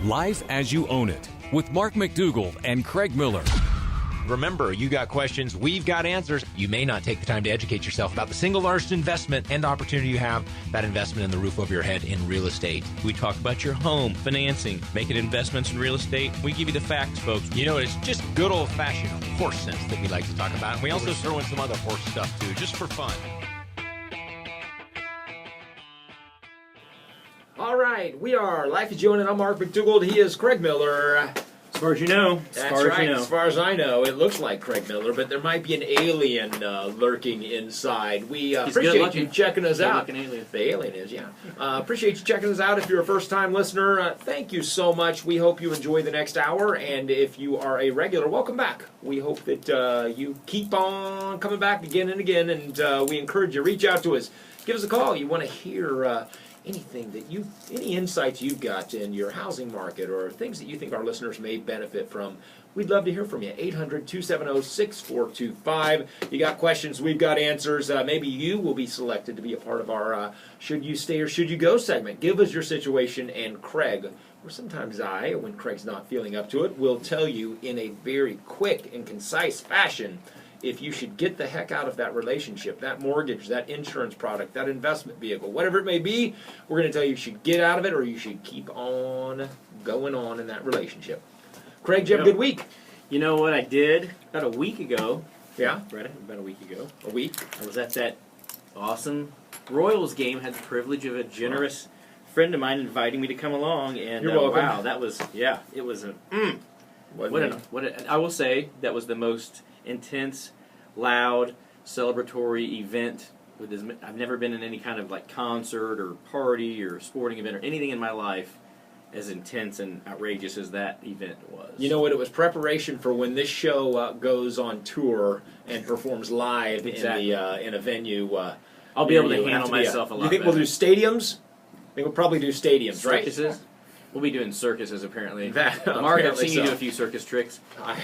Life as You Own It with Mark McDougald and Craig Miller. Remember, you got questions, we've got answers. You may not take the time to educate yourself about the single largest investment and opportunity you have, that investment in the roof over your head in real estate. We talk about your home, financing, making investments in real estate. We give you the facts, folks. You know, it's just good old-fashioned horse sense that we like to talk about. And we also throw in some other horse stuff, too, just for fun. All right, we are Life as You Own It. I'm Mark McDougald. He is Craig Miller. As far as you know. That's right. As far as I know, it looks like Craig Miller, but there might be an alien lurking inside. We appreciate you checking us out. Alien. The alien is, yeah. Appreciate you checking us out. If you're a first-time listener, thank you so much. We hope you enjoy the next hour, and if you are a regular, welcome back. We hope that you keep on coming back again and again, and we encourage you, reach out to us. Give us a call. You want to hear anything that any insights you've got in your housing market or things that you think our listeners may benefit from, we'd love to hear from you. 800-270-6425. You got questions, we've got answers. Maybe you will be selected to be a part of our Should You Stay or Should You Go segment. Give us your situation, and Craig, or sometimes I, when Craig's not feeling up to it, will tell you in a very quick and concise fashion if you should get the heck out of that relationship, that mortgage, that insurance product, that investment vehicle, whatever it may be. We're going to tell you should get out of it or you should keep on going on in that relationship. Craig, did you have a good week? You know what I did about a week ago? Yeah? Right, about a week ago. A week? I was at that awesome Royals game, had the privilege of a generous friend of mine inviting me to come along, and You're welcome. Wow, that was, it was I will say that was the most intense, loud, celebratory event. I've never been in any kind of like concert or party or sporting event or anything in my life as intense and outrageous as that event was. You know what? It was preparation for when this show goes on tour and performs live in a venue. I'll be able to handle myself a lot. You think better. we'll do stadiums? I think we'll probably do stadiums, circuses? Right? We'll be doing circuses, apparently. Mark, I've seen you do a few circus tricks.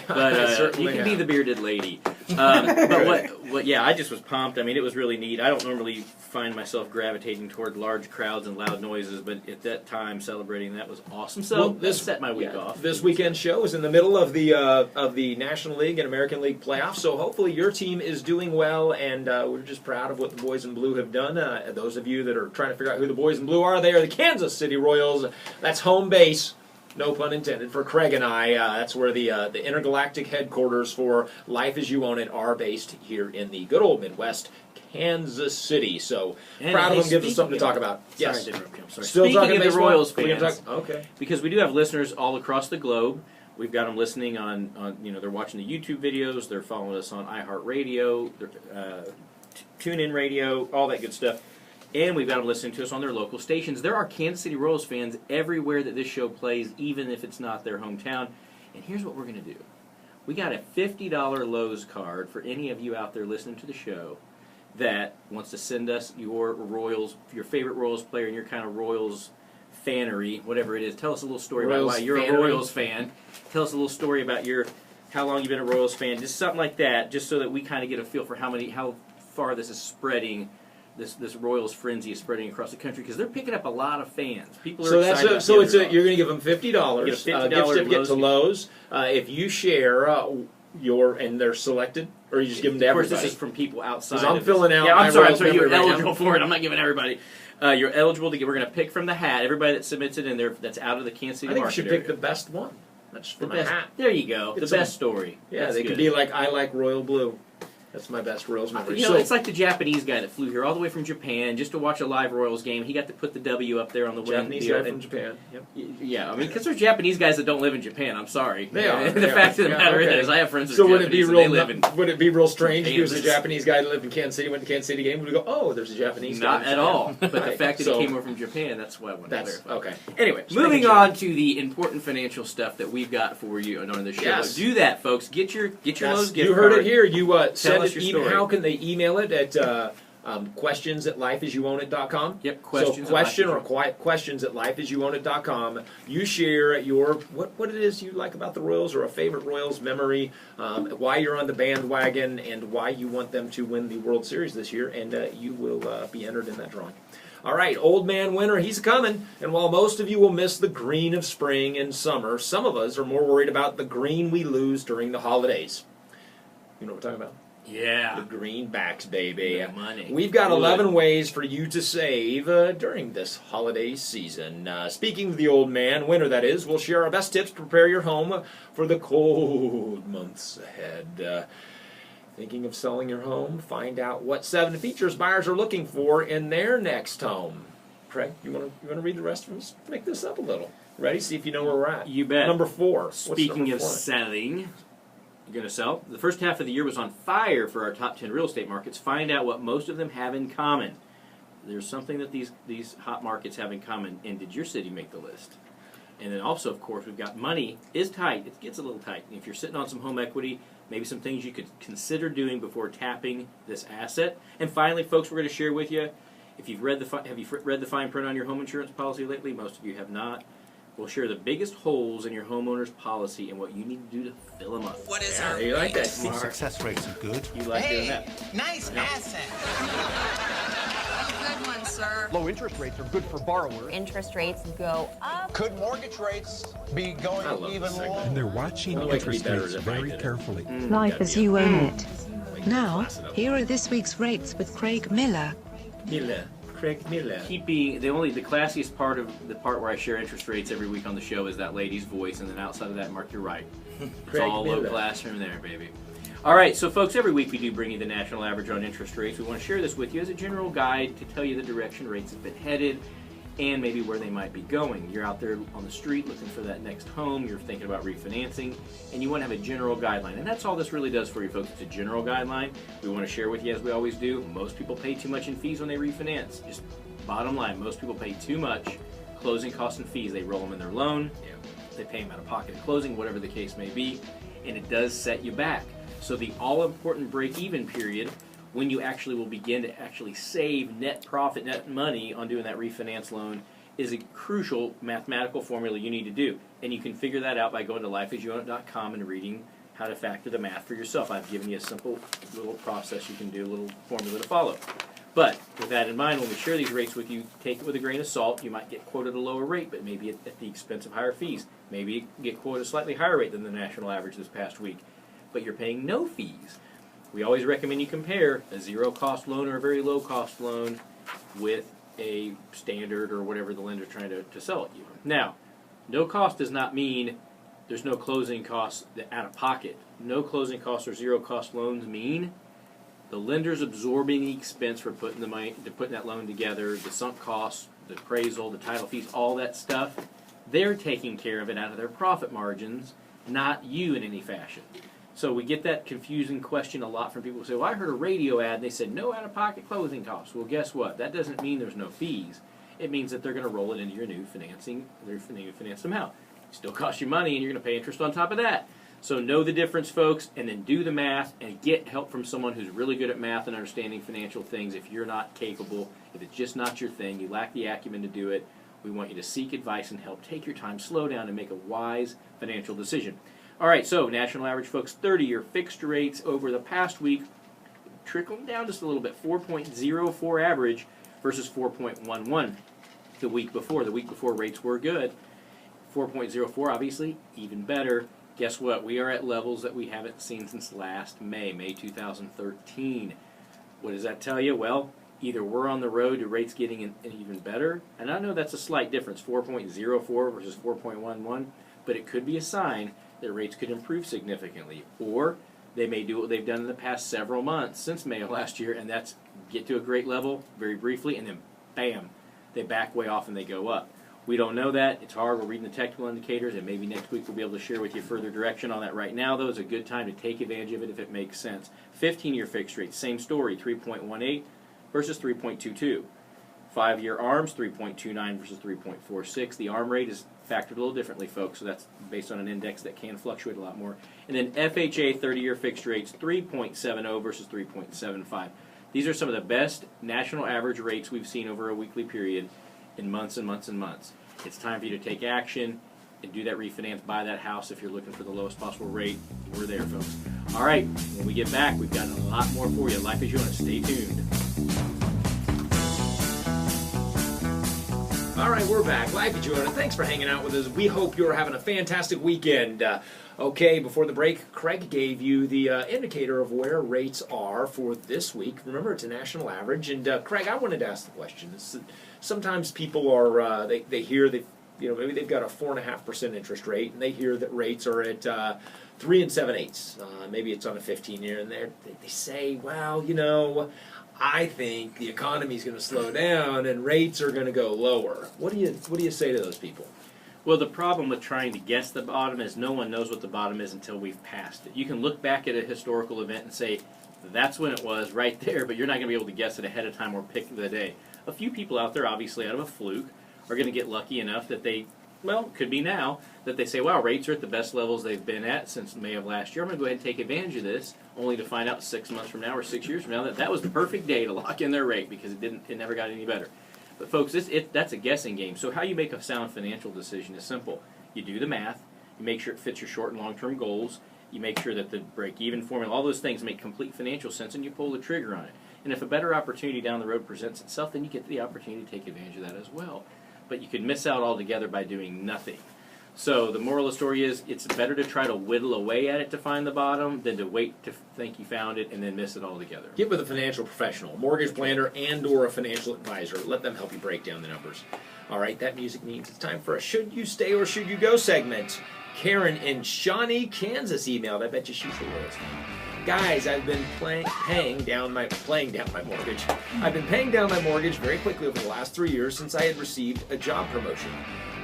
But you can be the bearded lady. But I just was pumped. I mean, it was really neat. I don't normally find myself gravitating toward large crowds and loud noises, but at that time, celebrating that was awesome. So this set my week off. This weekend's show is in the middle of the National League and American League playoffs, so hopefully your team is doing well, and we're just proud of what the boys in blue have done. Those of you that are trying to figure out who the boys in blue are, they are the Kansas City Royals. That's home base, no pun intended, for Craig and I. That's where the intergalactic headquarters for Life as You Own It are based here in the good old Midwest, Kansas City. So proud of them, gives us something to talk about. Yes. Sorry, I'm sorry. Still speaking talking of baseball? The Royals fans, okay. Because we do have listeners all across the globe. We've got them listening on they're watching the YouTube videos, they're following us on iHeartRadio, TuneIn Radio, all that good stuff. And we've got them listening to us on their local stations. There are Kansas City Royals fans everywhere that this show plays, even if it's not their hometown. And here's what we're going to do. We got a $50 Lowe's card for any of you out there listening to the show that wants to send us your favorite Royals player and your kind of Royals fanery, whatever it is. Tell us a little story about why you're a Royals fan. Tell us a little story about how long you've been a Royals fan. Just something like that, just so that we kind of get a feel for how far this is spreading. This Royals frenzy is spreading across the country because they're picking up a lot of fans. People are excited. You're going to give them $50. Gift certificate to Lowe's. If you share and they're selected, or you just give them to everybody. Of course, this is from people outside. I'm filling out. Yeah, I'm sorry. You're right eligible for it. I'm not giving everybody. You're eligible to get. We're going to pick from the hat. Everybody that submits it in there that's out of the Kansas City market. I think you should pick the best one. That's from the hat. There you go. The best story. Yeah, they could be like, I like royal blue. That's my best Royals memory. It's like the Japanese guy that flew here all the way from Japan just to watch a live Royals game. He got to put the W up there on the Japanese guy from Japan. Yep. Yeah, I mean, because there's Japanese guys that don't live in Japan. I'm sorry. They are. The fact of the matter is, I have friends that are Japanese and they live in would it be real strange if he was a Japanese guy that lived in Kansas City, went to Kansas City game, would we go, oh, there's a Japanese guy? Not at all. But the fact that he came over from Japan, that's why I wanted to clarify. Okay. Anyway, moving on to the important financial stuff that we've got for you on the show. Yes. Do that, folks. Get your Lowe's gift card. You heard it here. You send us it. your story. How can they email it at questions@lifeasyouownit.com? Yep, questions. So questions at lifeasyouownit.com. You share your what it is you like about the Royals or a favorite Royals memory, why you're on the bandwagon, and why you want them to win the World Series this year, and you will be entered in that drawing. All right, old man winter, he's coming. And while most of you will miss the green of spring and summer, some of us are more worried about the green we lose during the holidays. You know what we're talking about? Yeah. The greenbacks, baby. The money. We've got Good. 11 ways for you to save during this holiday season. Speaking of the old man, winter that is, we'll share our best tips to prepare your home for the cold months ahead. Thinking of selling your home? Find out what 7 features buyers are looking for in their next home. Craig, you want to read the rest of them? Let's make this up a little. Ready? See if you know where we're at. You bet. Number 4. Speaking number of 4? selling, you're going to sell. The first half of the year was on fire for our top 10 real estate markets. Find out what most of them have in common. There's something that these hot markets have in common. And did your city make the list? And then also, of course, we've got money is tight. It gets a little tight. If you're sitting on some home equity, maybe some things you could consider doing before tapping this asset. And finally, folks, we're going to share with you, if you've read have you read the fine print on your home insurance policy lately? Most of you have not. We'll share the biggest holes in your homeowner's policy and what you need to do to fill them up. What is Yeah, our you like that? Smart. Success rates are good. You like doing Hey, that? nice asset. Good one, sir. Low interest rates are good for borrowers. Interest rates go up. Could mortgage rates be I going love even this segment. lower? They're watching Well, it could be interest better rates if I very did it. carefully. Life as you own it. Like, Now, class it up. here are this week's rates with Craig Miller. Craig Miller. Keep being the classiest part of the part where I share interest rates every week on the show is that lady's voice, and then outside of that, Mark, you're right. It's Craig all Miller. low class from there, baby. All right, so folks, every week we do bring you the national average on interest rates. We want to share this with you as a general guide to tell you the direction rates have been headed and maybe where they might be going. You're out there on the street looking for that next home, you're thinking about refinancing, and you want to have a general guideline. And that's all this really does for you folks. It's a general guideline. We want to share with you, as we always do, most people pay too much in fees when they refinance. Just bottom line, most people pay too much closing costs and fees. They roll them in their loan, they pay them out of pocket at closing, whatever the case may be, and it does set you back. So the all-important break-even period, when you actually will begin to actually save net profit, net money on doing that refinance loan, is a crucial mathematical formula you need to do. And you can figure that out by going to lifeasyouownit.com and reading how to factor the math for yourself. I've given you a simple little process you can do, a little formula to follow. But with that in mind, when we share these rates with you, take it with a grain of salt. You might get quoted a lower rate, but maybe at the expense of higher fees. Maybe you get quoted a slightly higher rate than the national average this past week, but you're paying no fees. We always recommend you compare a zero-cost loan or a very low-cost loan with a standard or whatever the lender's trying to sell it you. Now, no cost does not mean there's no closing costs out of pocket. No closing costs or zero-cost loans mean the lender's absorbing the expense for putting the money, to putting that loan together, the sunk costs, the appraisal, the title fees, all that stuff. They're taking care of it out of their profit margins, not you in any fashion. So we get that confusing question a lot from people who say, well, I heard a radio ad and they said no out-of-pocket closing costs. Well, guess what? That doesn't mean there's no fees. It means that they're going to roll it into your new financing, their new financed amount. It still costs you money and you're going to pay interest on top of that. So know the difference, folks, and then do the math and get help from someone who's really good at math and understanding financial things. If you're not capable, if it's just not your thing, you lack the acumen to do it, we want you to seek advice and help. Take your time, slow down, and make a wise financial decision. All right, so national average, folks, 30-year fixed rates over the past week, trickling down just a little bit, 4.04 average versus 4.11 the week before. The week before rates were good. 4.04, obviously, even better. Guess what? We are at levels that we haven't seen since last May 2013. What does that tell you? Well, either we're on the road to rates getting even better, and I know that's a slight difference, 4.04 versus 4.11, but it could be a sign that rates could improve significantly. Or they may do what they've done in the past several months since May of last year, and that's get to a great level very briefly, and then bam, they back way off and they go up. We don't know that. It's hard. We're reading the technical indicators, and maybe next week we'll be able to share with you further direction on that. Right now, though, is a good time to take advantage of it if it makes sense. 15-year fixed rate, same story, 3.18 versus 3.22. 5-year ARMs, 3.29 versus 3.46. The ARM rate is factored a little differently, folks, so that's based on an index that can fluctuate a lot more. And then FHA 30-year fixed rates, 3.70 versus 3.75. These are some of the best national average rates we've seen over a weekly period in months and months and months. It's time for you to take action and do that refinance, buy that house if you're looking for the lowest possible rate. We're there, folks. All right, when we get back, we've got a lot more for you. Life as you want it. Stay tuned. All right, we're back. Live at you, and thanks for hanging out with us. We hope you're having a fantastic weekend. Okay, before the break, Craig gave you the indicator of where rates are for this week. Remember, it's a national average. And Craig, I wanted to ask the question. Sometimes people are they hear that maybe they've got a 4.5% interest rate, and they hear that rates are at 3 7/8. Maybe it's on a 15-year, and they say, well, I think the economy's going to slow down and rates are going to go lower. What do you say to those people? Well, the problem with trying to guess the bottom is no one knows what the bottom is until we've passed it. You can look back at a historical event and say, that's when it was right there, but you're not going to be able to guess it ahead of time or pick the day. A few people out there, obviously out of a fluke, are going to get lucky enough that could be now, that they say, wow, rates are at the best levels they've been at since May of last year. I'm going to go ahead and take advantage of this, only to find out 6 months from now or 6 years from now that was the perfect day to lock in their rate because it never got any better. But folks, that's a guessing game. So how you make a sound financial decision is simple. You do the math, you make sure it fits your short and long-term goals, you make sure that the break-even formula, all those things make complete financial sense, and you pull the trigger on it. And if a better opportunity down the road presents itself, then you get the opportunity to take advantage of that as well. But you could miss out altogether by doing nothing. So the moral of the story is it's better to try to whittle away at it to find the bottom than to wait to think you found it and then miss it altogether. Get with a financial professional, mortgage planner, and or a financial advisor. Let them help you break down the numbers. All right, that music means it's time for a Should You Stay or Should You Go segment. Karen in Shawnee, Kansas emailed. I bet you she's the worst. Guys, I've been paying down my mortgage. I've been paying down my mortgage very quickly over the last 3 years since I had received a job promotion.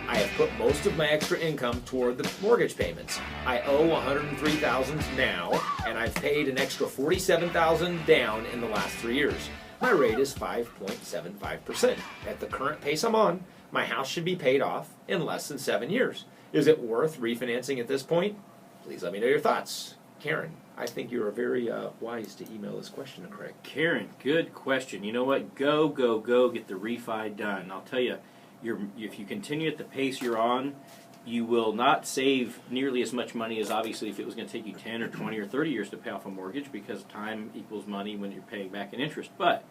I have put most of my extra income toward the mortgage payments. I owe $103,000 now, and I've paid an extra $47,000 down in the last 3 years. My rate is 5.75%. At the current pace I'm on, my house should be paid off in less than 7 years. Is it worth refinancing at this point? Please let me know your thoughts. Karen, I think you are very wise to email this question to Craig. Karen, good question. You know what? Go, get the refi done. I'll tell you, if you continue at the pace you're on, you will not save nearly as much money as obviously if it was going to take you 10 or 20 or 30 years to pay off a mortgage because time equals money when you're paying back in interest. But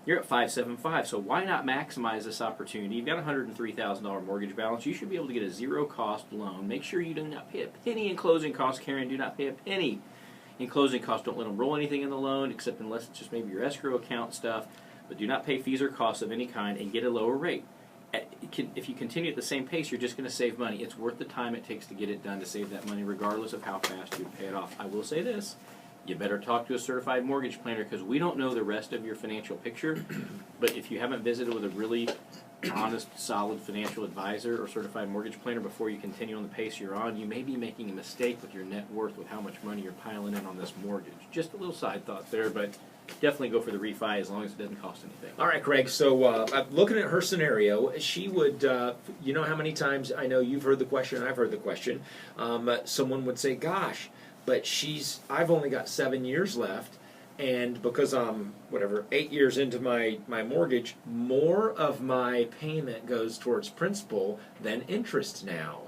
you're at 5.75, so why not maximize this opportunity? You've got a $103,000 mortgage balance. You should be able to get a zero-cost loan. Make sure you do not pay a penny in closing costs, Karen. Do not pay a penny in closing costs. Don't let them roll anything in the loan, except unless it's just maybe your escrow account stuff. But do not pay fees or costs of any kind and get a lower rate. If you continue at the same pace, you're just going to save money. It's worth the time it takes to get it done to save that money, regardless of how fast you pay it off. I will say this. You better talk to a certified mortgage planner because we don't know the rest of your financial picture. But if you haven't visited with a really honest, solid financial advisor or certified mortgage planner before you continue on the pace you're on, you may be making a mistake with your net worth with how much money you're piling in on this mortgage. Just a little side thought there, but definitely go for the refi as long as it doesn't cost anything. All right, Craig, so looking at her scenario, she would, you know how many times, I know you've heard the question, I've heard the question, someone would say, gosh, but I've only got 7 years left, and because I'm, 8 years into my mortgage, more of my payment goes towards principal than interest now.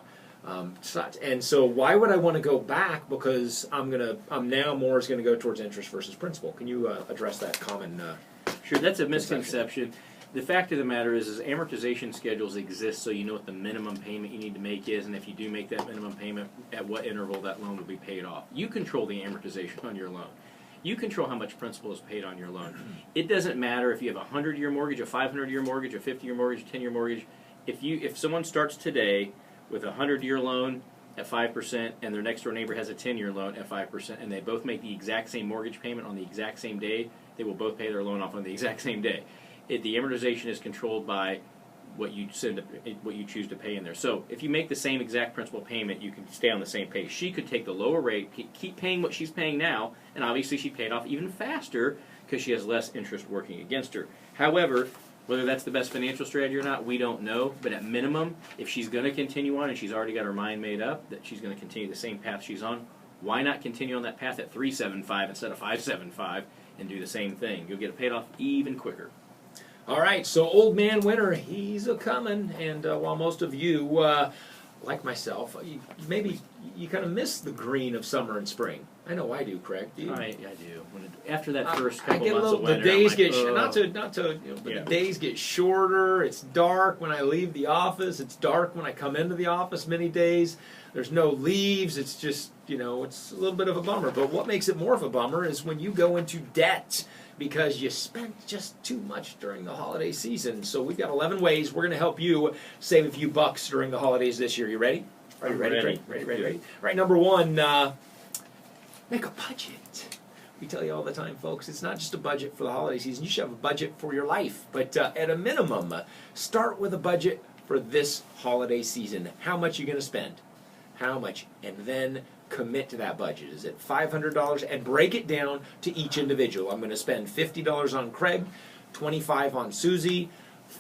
And so why would I want to go back? Because now more is going to go towards interest versus principal. Can you address that common? Sure, that's a misconception. The fact of the matter is amortization schedules exist so you know what the minimum payment you need to make is, and if you do make that minimum payment, at what interval that loan will be paid off. You control the amortization on your loan. You control how much principal is paid on your loan. It doesn't matter if you have a 100-year mortgage, a 500-year mortgage, a 50-year mortgage, a 10-year mortgage. If someone starts today with a 100-year loan at 5% and their next door neighbor has a 10-year loan at 5% and they both make the exact same mortgage payment on the exact same day, they will both pay their loan off on the exact same day. The amortization is controlled by what you choose to pay in there. So if you make the same exact principal payment, you can stay on the same pace. She could take the lower rate, keep paying what she's paying now, and obviously she paid off even faster because she has less interest working against her. However, whether that's the best financial strategy or not, we don't know. But at minimum, if she's going to continue on and she's already got her mind made up that she's going to continue the same path she's on, why not continue on that path at 3.75 instead of 5.75 and do the same thing? You'll get it paid off even quicker. All right, so Old Man Winter, he's a-coming, and while most of you like myself, maybe you kind of miss the green of summer and spring. I know I do, Craig. Do you? I do. After that first I couple get a months little. of winter, The days I'm get like, not to. But Yeah. the days get shorter. It's dark when I leave the office. It's dark when I come into the office. Many days there's no leaves. It's just it's a little bit of a bummer. But what makes it more of a bummer is when you go into debt because you spent just too much during the holiday season. So we've got 11 ways we're going to help you save a few bucks during the holidays this year. You ready? Are you ready? Ready. Ready. All right, number one, make a budget. We tell you all the time, folks, it's not just a budget for the holiday season. You should have a budget for your life. But at a minimum, start with a budget for this holiday season. How much are you going to spend? How much? And then commit to that budget. Is it $500? And break it down to each individual. I'm going to spend $50 on Craig, $25 on Susie,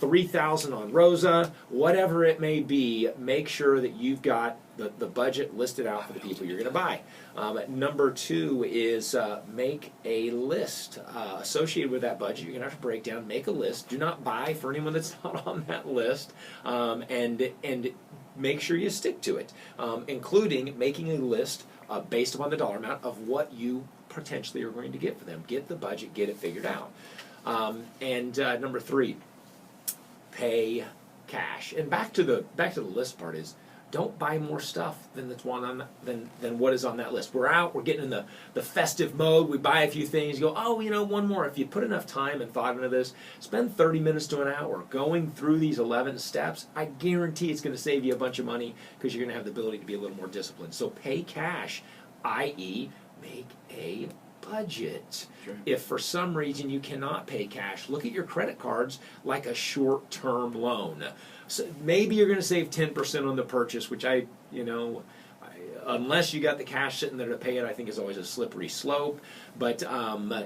$3,000 on Rosa, whatever it may be. Make sure that you've got the budget listed out for the people you're going to buy. Number two is make a list associated with that budget. You're going to have to break down, make a list. Do not buy for anyone that's not on that list, and make sure you stick to it, including making a list based upon the dollar amount of what you potentially are going to get for them. Get the budget, get it figured out. And number three, pay cash. And back to the list part is, don't buy more stuff than than what is on that list. We're out, we're getting in the festive mode, we buy a few things, you go, one more. If you put enough time and thought into this, spend 30 minutes to an hour going through these 11 steps. I guarantee it's going to save you a bunch of money because you're going to have the ability to be a little more disciplined. So pay cash, i.e. make a budget. Sure. If for some reason you cannot pay cash, look at your credit cards like a short-term loan. So maybe you're going to save 10% on the purchase, which unless you got the cash sitting there to pay it, I think is always a slippery slope. But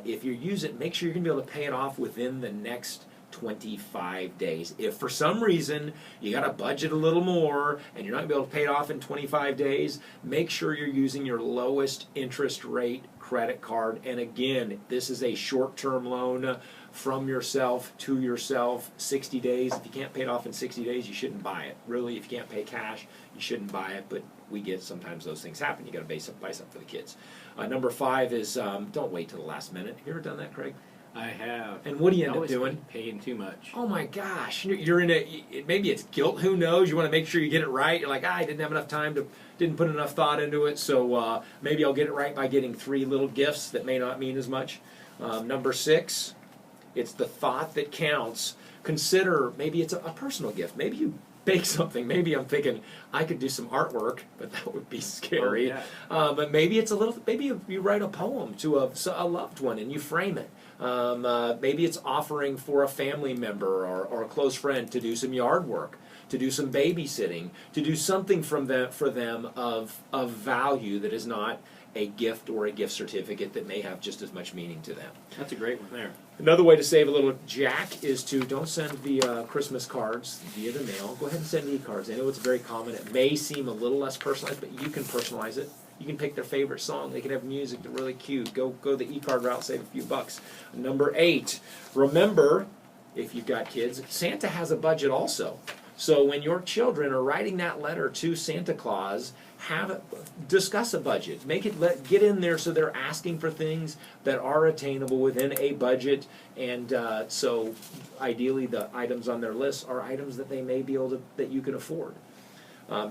if you use it, make sure you're going to be able to pay it off within the next 25 days. If for some reason you got to budget a little more and you're not going to be able to pay it off in 25 days, make sure you're using your lowest interest rate credit card. And again, this is a short-term loan from yourself to yourself, 60 days. If you can't pay it off in 60 days, you shouldn't buy it. Really, if you can't pay cash, you shouldn't buy it. But we get sometimes those things happen. You got to buy something for the kids. Number five is don't wait till the last minute. Have you ever done that, Craig? I have. And what do you end up Always doing? Paying too much. Oh my gosh, you're in maybe it's guilt, who knows? You want to make sure you get it right. You're like, I didn't have enough time didn't put enough thought into it, so maybe I'll get it right by getting 3 little gifts that may not mean as much. Number 6, it's the thought that counts. Consider, maybe it's a personal gift. Maybe you bake something. Maybe I'm thinking I could do some artwork, but that would be scary. Oh, yeah. But maybe it's maybe you write a poem to a loved one and you frame it. Maybe it's offering for a family member or a close friend to do some yard work, to do some babysitting, to do something for them of value that is not a gift or a gift certificate that may have just as much meaning to them. That's a great one there. Another way to save a little jack is to don't send via Christmas cards via the mail. Go ahead and send e-cards. I know it's very common. It may seem a little less personalized, but you can personalize it. You can pick their favorite song. They can have music that's really cute. Go the e-card route, save a few bucks. Number 8, remember, if you've got kids, Santa has a budget also. So when your children are writing that letter to Santa Claus, discuss a budget. Get in there so they're asking for things that are attainable within a budget, and so ideally the items on their list are items that they may be able that you can afford.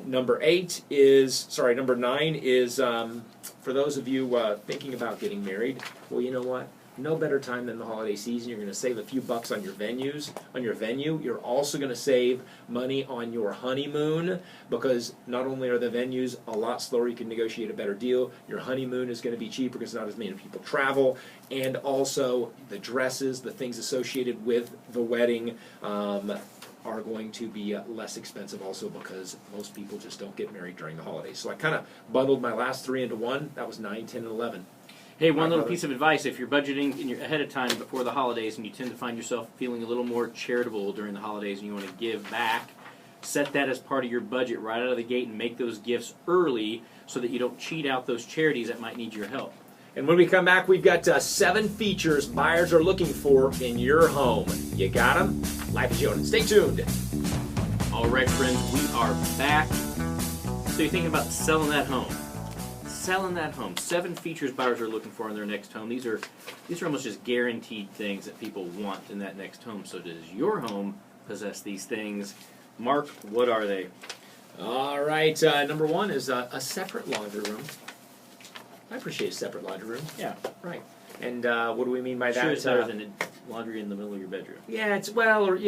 Number 9 is for those of you thinking about getting married. Well, you know what? No better time than the holiday season. You're going to save a few bucks on your venue. You're also going to save money on your honeymoon because not only are the venues a lot slower, you can negotiate a better deal. Your honeymoon is going to be cheaper because not as many people travel, and also the dresses, the things associated with the wedding are going to be less expensive also because most people just don't get married during the holidays. So I kind of bundled my last 3 into one. That was 9, 10, and 11. Hey, one little piece of advice. If you're budgeting ahead of time before the holidays and you tend to find yourself feeling a little more charitable during the holidays and you want to give back, set that as part of your budget right out of the gate and make those gifts early so that you don't cheat out those charities that might need your help. And when we come back, we've got 7 features buyers are looking for in your home. You got them? Life is yours. Stay tuned. All right, friends, we are back. So you're thinking about selling that home. Selling that home. 7 features buyers are looking for in their next home. These are almost just guaranteed things that people want in that next home. So does your home possess these things? Mark, what are they? All right, number 1 is a separate laundry room. I appreciate a separate laundry room. Yeah. Right. And what do we mean by that? Sure, it's better than laundry in the middle of your bedroom. Yeah, it's well, or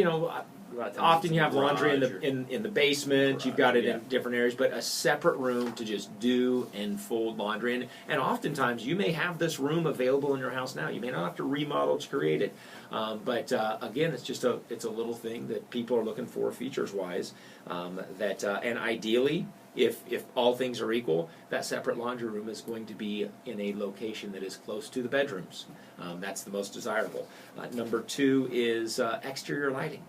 often you have laundry in the garage in the basement. garage, You've got it yeah. in different areas, but a separate room to just do and fold laundry in. And oftentimes you may have this room available in your house now. You may not have to remodel to create it, but again, it's just a little thing that people are looking for features wise. And ideally, if all things are equal, that separate laundry room is going to be in a location that is close to the bedrooms. That's the most desirable. Number 2 is exterior lighting.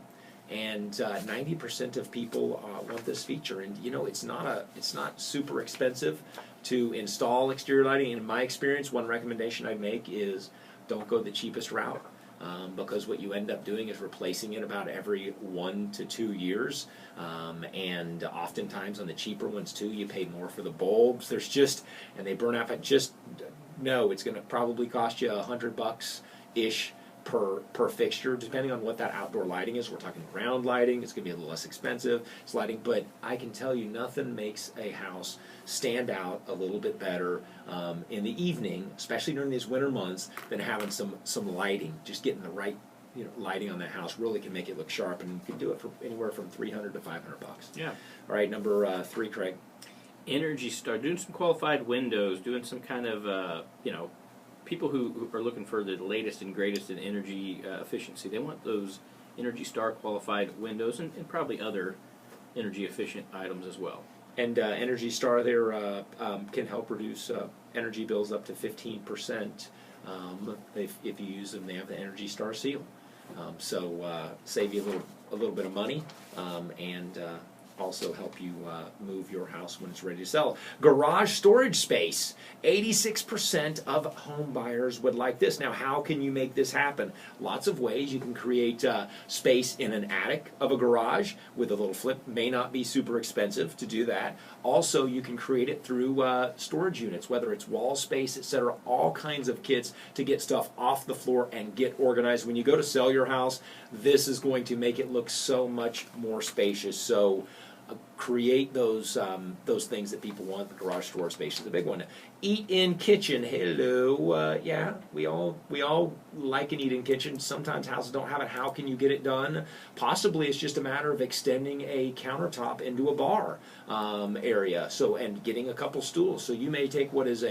And 90% of people want this feature, and it's not super expensive to install exterior lighting. In my experience, one recommendation I'd make is don't go the cheapest route, because what you end up doing is replacing it about every 1 to 2 years, and oftentimes on the cheaper ones too, you pay more for the bulbs. And they burn out. It's going to probably cost you $100 ish. Per fixture, depending on what that outdoor lighting is. We're talking ground lighting. It's going to be a little less expensive. It's lighting, but I can tell you nothing makes a house stand out a little bit better in the evening, especially during these winter months, than having some lighting. Just getting the right lighting on that house really can make it look sharp, and you can do it for anywhere from $300 to $500. Yeah. All right, number 3, Craig. Energy Star, doing some qualified windows, doing some kind of people who are looking for the latest and greatest in energy efficiency. They want those Energy Star qualified windows and probably other energy efficient items as well. And Energy Star there can help reduce energy bills up to 15%. If you use them, they have the Energy Star seal, so save you a little bit of money, and also help you move your house when it's ready to sell. Garage storage space. 86% of home buyers would like this. Now, how can you make this happen? Lots of ways. You can create space in an attic of a garage with a little flip. May not be super expensive to do that. Also, you can create it through storage units, whether it's wall space, etc. All kinds of kits to get stuff off the floor and get organized. When you go to sell your house, this is going to make it look so much more spacious. So create those things that people want. The garage storage space is a big one. Eat-in kitchen. Hello, yeah, we all like an eat-in kitchen. Sometimes houses don't have it. How can you get it done? Possibly it's just a matter of extending a countertop into a bar area. So, and getting a couple stools. So you may take what is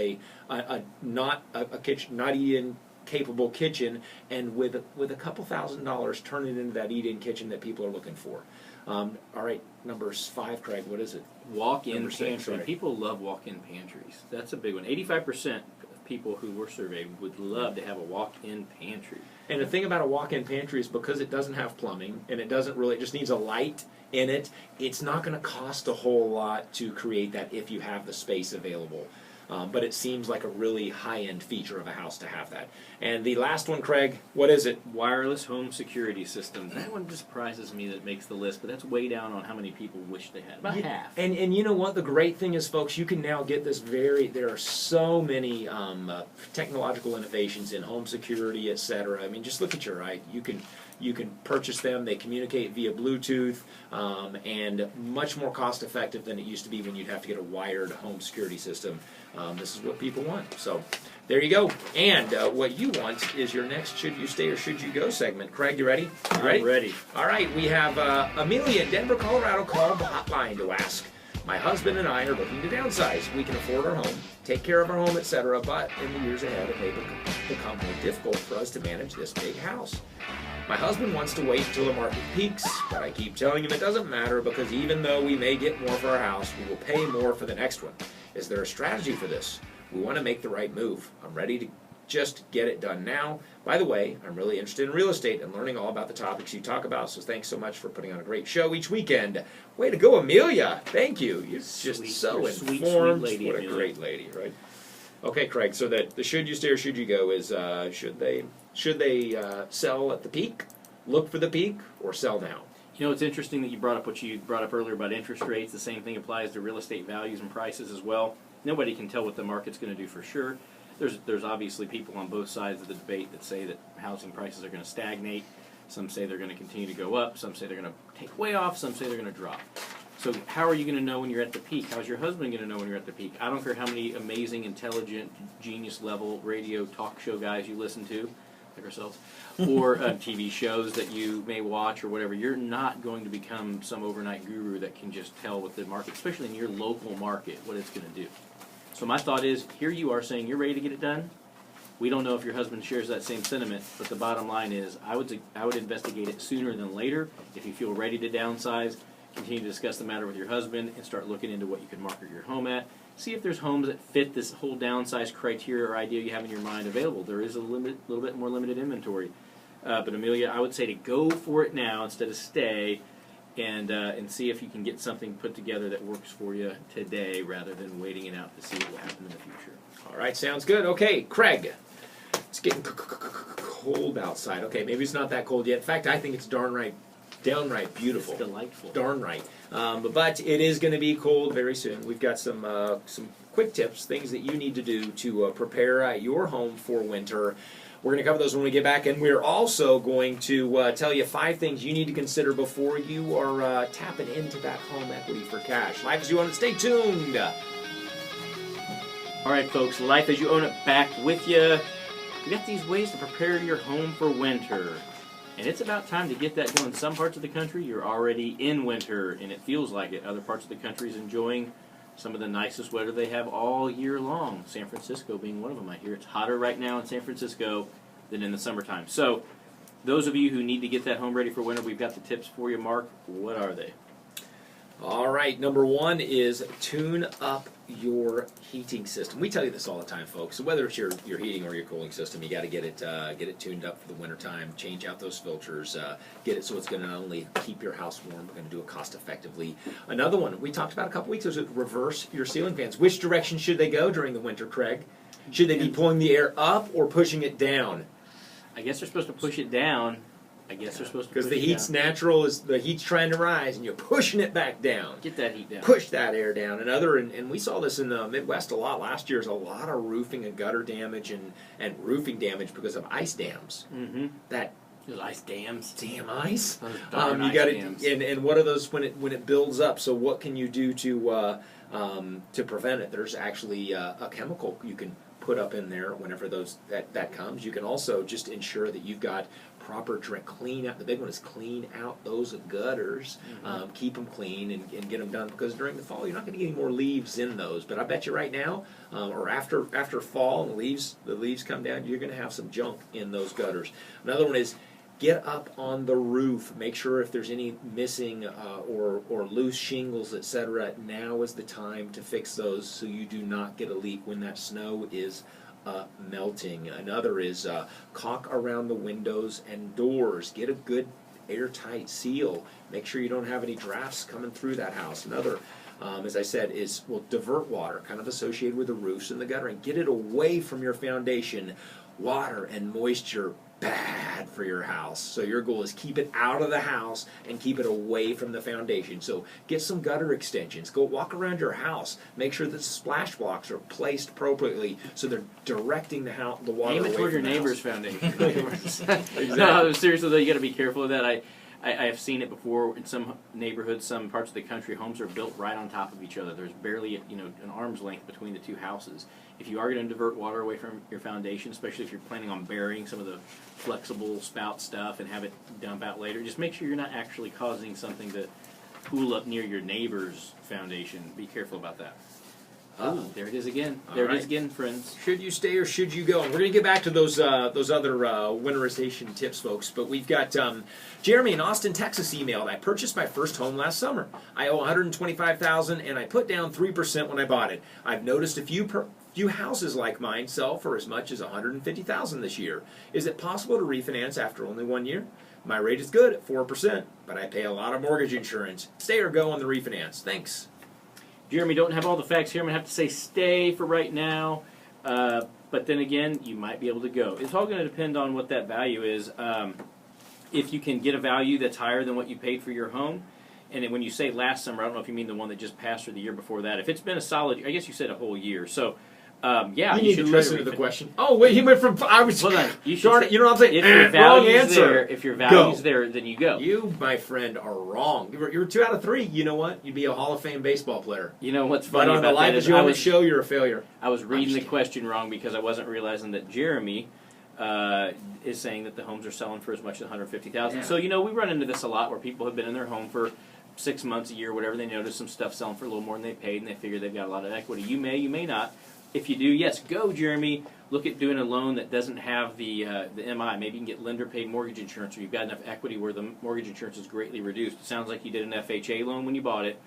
not a kitchen, not eat-in capable kitchen, and with a couple $1,000s, turn it into that eat-in kitchen that people are looking for. All right, number 5, Craig. What is it? Walk-in Number 6, pantry. sorry. People love walk-in pantries. That's a big one. 85% of people who were surveyed would love to have a walk-in pantry. And the thing about a walk-in pantry is because it doesn't have plumbing and it just needs a light in it, it's not going to cost a whole lot to create that if you have the space available. But it seems like a really high-end feature of a house to have that. And the last one, Craig, what is it? Wireless home security system. That one just surprises me that it makes the list, but that's way down on how many people wish they had. About half. And you know what? The great thing is, folks, you can now get this there are so many technological innovations in home security, etc. I mean, just look at your right. You can purchase them. They communicate via Bluetooth, and much more cost effective than it used to be when you'd have to get a wired home security system. This is what people want. So there you go. And what you want is your next Should You Stay or Should You Go segment. Craig, you ready? You ready? I'm ready. All right. We have Amelia in Denver, Colorado called the hotline to ask, my husband and I are looking to downsize. We can afford our home, take care of our home, etc. But in the years ahead, it may become more difficult for us to manage this big house. My husband wants to wait until the market peaks, but I keep telling him it doesn't matter because even though we may get more for our house, we will pay more for the next one. Is there a strategy for this? We want to make the right move. I'm ready to just get it done now. By the way, I'm really interested in real estate and learning all about the topics you talk about, so thanks so much for putting on a great show each weekend. Way to go, Amelia. Thank you. You're just so sweet, informed. sweet lady, what a Amelia. great lady, right? Okay, Craig, so the should you stay or should you go is should they sell at the peak, look for the peak, or sell now? You know, it's interesting that you brought up what you brought up earlier about interest rates. The same thing applies to real estate values and prices as well. Nobody can tell what the market's going to do for sure. There's obviously people on both sides of the debate that say that housing prices are going to stagnate. Some say they're going to continue to go up. Some say they're going to take way off. Some say they're going to drop. So how are you going to know when you're at the peak? How's your husband going to know when you're at the peak? I don't care how many amazing, intelligent, genius-level radio talk show guys you listen to, like ourselves, or TV shows that you may watch or whatever. You're not going to become some overnight guru that can just tell what the market, especially in your local market, what it's going to do. So my thought is, here you are saying you're ready to get it done. We don't know if your husband shares that same sentiment, but the bottom line is I would investigate it sooner than later. If you feel ready to downsize, continue to discuss the matter with your husband and start looking into what you could market your home at. See if there's homes that fit this whole downsize criteria or idea you have in your mind available. There is a little bit more limited inventory. But Amelia, I would say to go for it now instead of stay, and see if you can get something put together that works for you today rather than waiting it out to see what will happen in the future. All right, sounds good. Okay, Craig. It's getting cold outside. Okay, maybe it's not that cold yet. In fact, I think it's downright beautiful. It's delightful. Darn right. But it is going to be cold very soon. We've got some quick tips, things that you need to do to prepare your home for winter. We're going to cover those when we get back, and we're also going to tell you 5 things you need to consider before you are tapping into that home equity for cash. Life as you own it. Stay tuned. All right, folks, Life as You Own It back with you. We got these ways to prepare your home for winter. And it's about time to get that going. Some parts of the country, you're already in winter, and it feels like it. Other parts of the country is enjoying some of the nicest weather they have all year long. San Francisco being one of them. I hear it's hotter right now in San Francisco than in the summertime. So those of you who need to get that home ready for winter, we've got the tips for you, Mark. What are they? All right, number 1 is tune up your heating system. We tell you this all the time, folks. So whether it's your heating or your cooling system, you got to get it tuned up for the wintertime. Change out those filters. Get it so it's going to not only keep your house warm, but going to do it cost effectively. Another one we talked about a couple weeks ago is reverse your ceiling fans. Which direction should they go during the winter, Craig? Should they be pulling the air up or pushing it down? I guess they're supposed to push it down. Because the heat's natural, is the heat's trying to rise, and you're pushing it back down. Get that heat down. Push that air down. And we saw this in the Midwest a lot last year. There's a lot of roofing and gutter damage and roofing damage because of ice dams. Mm-hmm. Those ice dams. Damn ice. You got it. And what are those when it builds up? So what can you do to prevent it? There's actually a chemical you can put up in there whenever that comes. You can also just ensure that you've got proper clean out. The big one is clean out those gutters. Mm-hmm. Keep them clean and get them done, because during the fall you're not going to get any more leaves in those. But I bet you right now, or after fall and the leaves come down, you're going to have some junk in those gutters. Another one is get up on the roof. Make sure if there's any missing or loose shingles, etc. Now is the time to fix those so you do not get a leak when that snow is melting. Another is caulk around the windows and doors. Get a good airtight seal. Make sure you don't have any drafts coming through that house. Another, as I said, is divert water, kind of associated with the roofs and the gutter, and get it away from your foundation. Water and moisture, bad for your house. So your goal is keep it out of the house and keep it away from the foundation. So get some gutter extensions. Go walk around your house. Make sure that the splash blocks are placed appropriately so they're directing the water Aim away it toward your from the neighbor's house. foundation. Exactly. No, seriously though, you got to be careful of that. I have seen it before in some neighborhoods, some parts of the country. Homes are built right on top of each other. There's barely an arm's length between the two houses. If you are going to divert water away from your foundation, especially if you're planning on burying some of the flexible spout stuff and have it dump out later, just make sure you're not actually causing something to pool up near your neighbor's foundation. Be careful about that. Oh, there it is again. There it is again, friends. Should you stay or should you go? And we're going to get back to those other winterization tips, folks. But we've got Jeremy in Austin, Texas emailed, I purchased my first home last summer. I owe $125,000 and I put down 3% when I bought it. I've noticed a few houses like mine sell for as much as $150,000 this year. Is it possible to refinance after only 1 year? My rate is good at 4%, but I pay a lot of mortgage insurance. Stay or go on the refinance. Thanks. Jeremy, don't have all the facts here. I'm going to have to say stay for right now. But then again, you might be able to go. It's all going to depend on what that value is. if you can get a value that's higher than what you paid for your home, and then when you say last summer, I don't know if you mean the one that just passed or the year before that. If it's been a solid, I guess you said a whole year. So, yeah, You need to should try listen to the refi- question. Oh, wait, he went from. I was. Hold on. You should Darn say- it, you know what I'm saying? If your Wrong value's answer. there, if your value's Go. there, then you go. You, my friend, are wrong. You were 2 out of 3. You know what? You'd be a Hall of Fame baseball player. You know what's But funny on the about Life that As is You I Own It was show, you're a failure. I was reading the just question wrong because I wasn't realizing that Jeremy is saying that the homes are selling for as much as $150,000. Yeah. So we run into this a lot where people have been in their home for 6 months, a year, whatever. They notice some stuff selling for a little more than they paid, and they figure they've got a lot of equity. You may not. If you do, yes, go, Jeremy. Look at doing a loan that doesn't have the MI. Maybe you can get lender-paid mortgage insurance, or you've got enough equity where the mortgage insurance is greatly reduced. It sounds like you did an FHA loan when you bought it.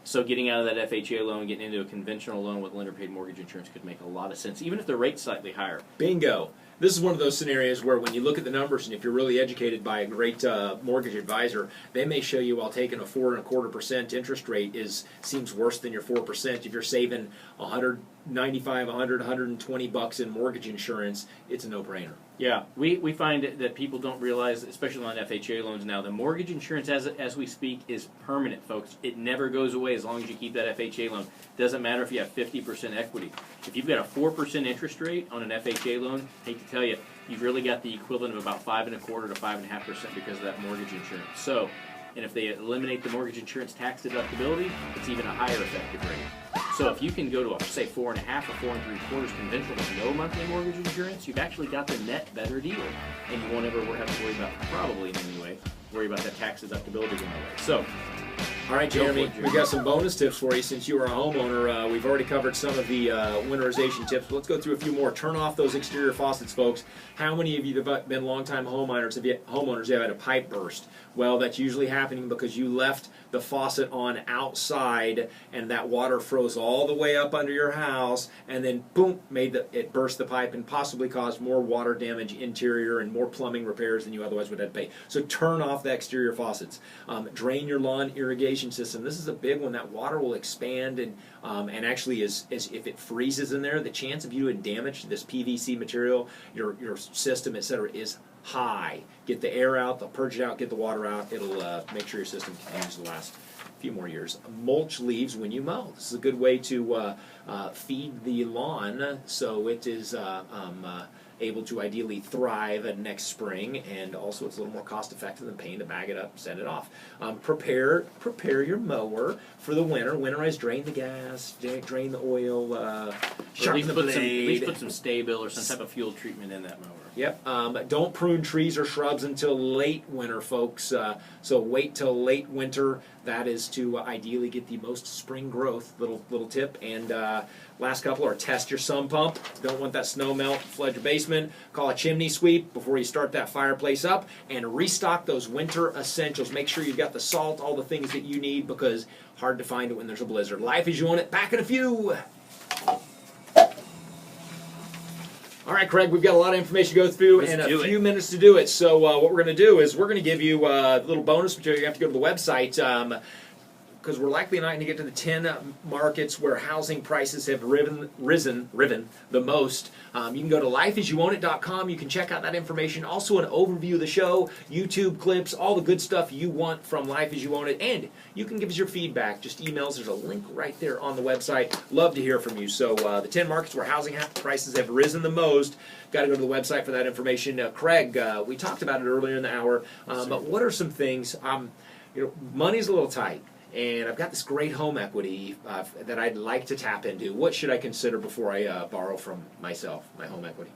So getting out of that FHA loan and getting into a conventional loan with lender-paid mortgage insurance could make a lot of sense, even if the rate's slightly higher. Bingo. This is one of those scenarios where when you look at the numbers, and if you're really educated by a great mortgage advisor, they may show you while taking a 4.25% interest rate seems worse than your 4%. If you're saving $195, $100, $120 in mortgage insurance, it's a no-brainer. Yeah, we find that people don't realize, especially on FHA loans now, the mortgage insurance as we speak is permanent, folks. It never goes away as long as you keep that FHA loan. Doesn't matter if you have 50% equity. If you've got a 4% interest rate on an FHA loan, hate to tell you, you've really got the equivalent of about 5.25% to 5.5% because of that mortgage insurance. So, and if they eliminate the mortgage insurance tax deductibility, it's even a higher effective rate. So if you can go to, say, 4.5% or 4.75% conventional with no monthly mortgage insurance, you've actually got the net better deal. And you won't ever have to worry about, probably in any way, worry about that tax deductibility going away. So, all right, Jeremy, we got some bonus tips for you since you are a homeowner. We've already covered some of the winterization tips. Let's go through a few more. Turn off those exterior faucets, folks. How many of you have been longtime homeowners have had a pipe burst? Well, that's usually happening because you left the faucet on outside and that water froze all the way up under your house and then boom, it burst the pipe and possibly caused more water damage interior and more plumbing repairs than you otherwise would have to pay. So turn off the exterior faucets. Drain your lawn irrigation system. This is a big one. That water will expand and actually is if it freezes in there, the chance of you doing damage to this PVC material, your system, etc., is high. Get the air out, they'll purge it out, get the water out. It'll make sure your system continues to last a few more years. Mulch leaves when you mow. This is a good way to feed the lawn so it is able to ideally thrive next spring, and also it's a little more cost effective than paying to bag it up and send it off. Prepare your mower for the winter. Winterize, drain the gas, drain the oil, sharpen the blade. At least put some Sta-Bil or some type of fuel treatment in that mower. Yep. Don't prune trees or shrubs until late winter, folks. So wait till late winter. That is to ideally get the most spring growth. Little tip. And last couple are test your sump pump. Don't want that snow melt, flood your basement. Call a chimney sweep before you start that fireplace up. And restock those winter essentials. Make sure you've got the salt, all the things that you need, because hard to find it when there's a blizzard. Life as you own it. Back in a few. All right, Craig, we've got a lot of information to go through and a few minutes to do it. So what we're going to do is we're going to give you a little bonus material. You have to go to the website because we're likely not going to get to the 10 markets where housing prices have risen the most. You can go to lifeasyouownit.com. You can check out that information. Also an overview of the show, YouTube clips, all the good stuff you want from Life As You Own It. And you can give us your feedback. Just emails. There's a link right there on the website. Love to hear from you. So the 10 markets where housing prices have risen the most. Got to go to the website for that information. Craig, we talked about it earlier in the hour. But what are some things? Money's a little tight. And I've got this great home equity that I'd like to tap into. What should I consider before I borrow from myself, my home equity?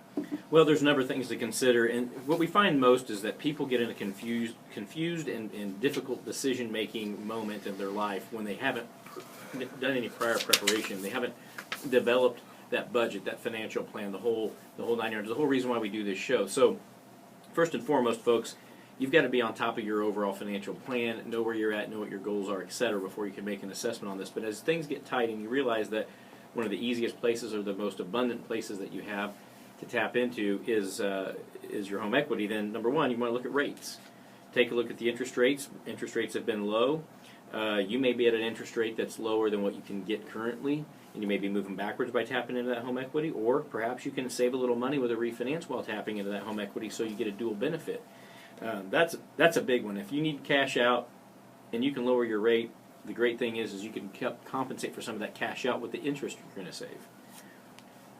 Well, there's a number of things to consider, and what we find most is that people get in a confused and difficult decision-making moment in their life when they haven't done any prior preparation. They haven't developed that budget, that financial plan, the whole 9 yards. The whole reason why we do this show. So, first and foremost, folks, you've got to be on top of your overall financial plan, know where you're at, know what your goals are, etc., before you can make an assessment on this. But as things get tight and you realize that one of the easiest places or the most abundant places that you have to tap into is your home equity, then number one, you want to look at rates. Take a look at the interest rates. Interest rates have been low. You may be at an interest rate that's lower than what you can get currently, and you may be moving backwards by tapping into that home equity, or perhaps you can save a little money with a refinance while tapping into that home equity so you get a dual benefit. That's a big one. If you need cash out and you can lower your rate, the great thing is you can compensate for some of that cash out with the interest you're going to save.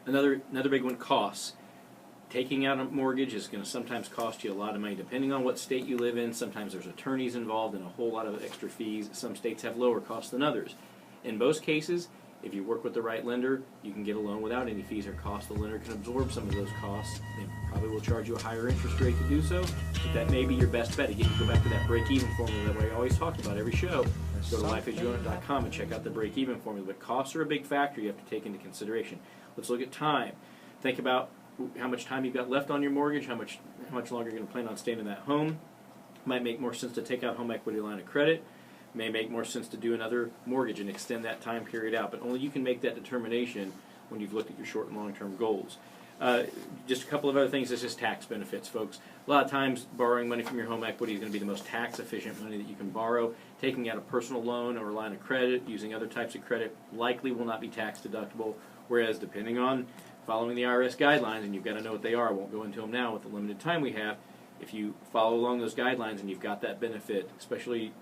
Another big one, costs. Taking out a mortgage is going to sometimes cost you a lot of money, depending on what state you live in. Sometimes there's attorneys involved and a whole lot of extra fees. Some states have lower costs than others. In most cases, if you work with the right lender, you can get a loan without any fees or costs. The lender can absorb some of those costs. They probably will charge you a higher interest rate to do so, but that may be your best bet. Again, you go back to that break-even formula that I always talk about every show. Go to lifeasyouownit.com and check out the break-even formula. But costs are a big factor you have to take into consideration. Let's look at time. Think about how much time you've got left on your mortgage, how much longer you're going to plan on staying in that home. Might make more sense to take out home equity line of credit. May make more sense to do another mortgage and extend that time period out. But only you can make that determination when you've looked at your short and long-term goals. Just a couple of other things. This is tax benefits, folks. A lot of times borrowing money from your home equity is going to be the most tax-efficient money that you can borrow. Taking out a personal loan or a line of credit, using other types of credit, likely will not be tax deductible, whereas depending on following the IRS guidelines, and you've got to know what they are. I won't go into them now with the limited time we have. If you follow along those guidelines and you've got that benefit, especially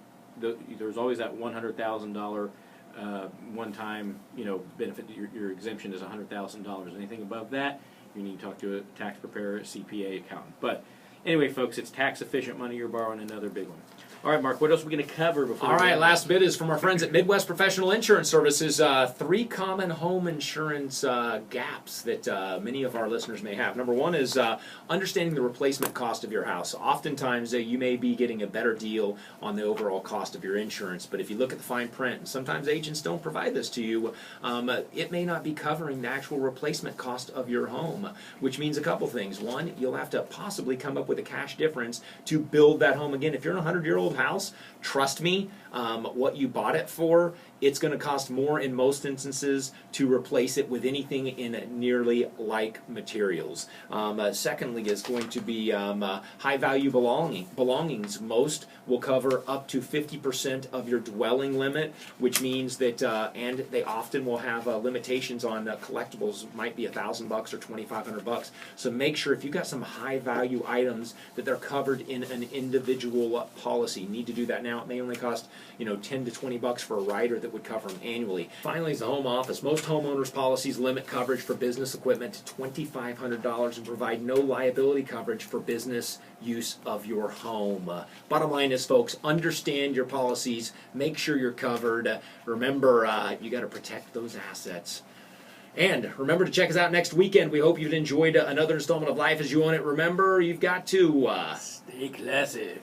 there's always that $100,000 one-time benefit. Your exemption is $100,000. Anything above that, you need to talk to a tax preparer, CPA, accountant. But anyway, folks, it's tax-efficient money you're borrowing. Another big one. All right, Mark, what else are we going to cover before? All right, last bit is from our friends at Midwest Professional Insurance Services. 3 common home insurance gaps that many of our listeners may have. Number one is understanding the replacement cost of your house. Oftentimes, you may be getting a better deal on the overall cost of your insurance, but if you look at the fine print, and sometimes agents don't provide this to you, it may not be covering the actual replacement cost of your home, which means a couple things. One, you'll have to possibly come up with a cash difference to build that home again. If you're in a 100-year-old house, trust me, what you bought it for, it's going to cost more in most instances to replace it with anything in nearly like materials. Secondly is going to be high value belongings. Most will cover up to 50% of your dwelling limit, which means that, and they often will have limitations on collectibles. Might be $1,000 or $2,500. So make sure if you've got some high value items that they're covered in an individual policy. You need to do that now. It may only cost $10 to $20 for a rider that would cover them annually. Finally is the home office. Most homeowners policies limit coverage for business equipment to $2,500 and provide no liability coverage for business use of your home. Bottom line is, folks, understand your policies. Make sure you're covered. Remember, you got to protect those assets. And remember to check us out next weekend. We hope you've enjoyed another installment of Life as You Own It. Remember, you've got to Stay classy.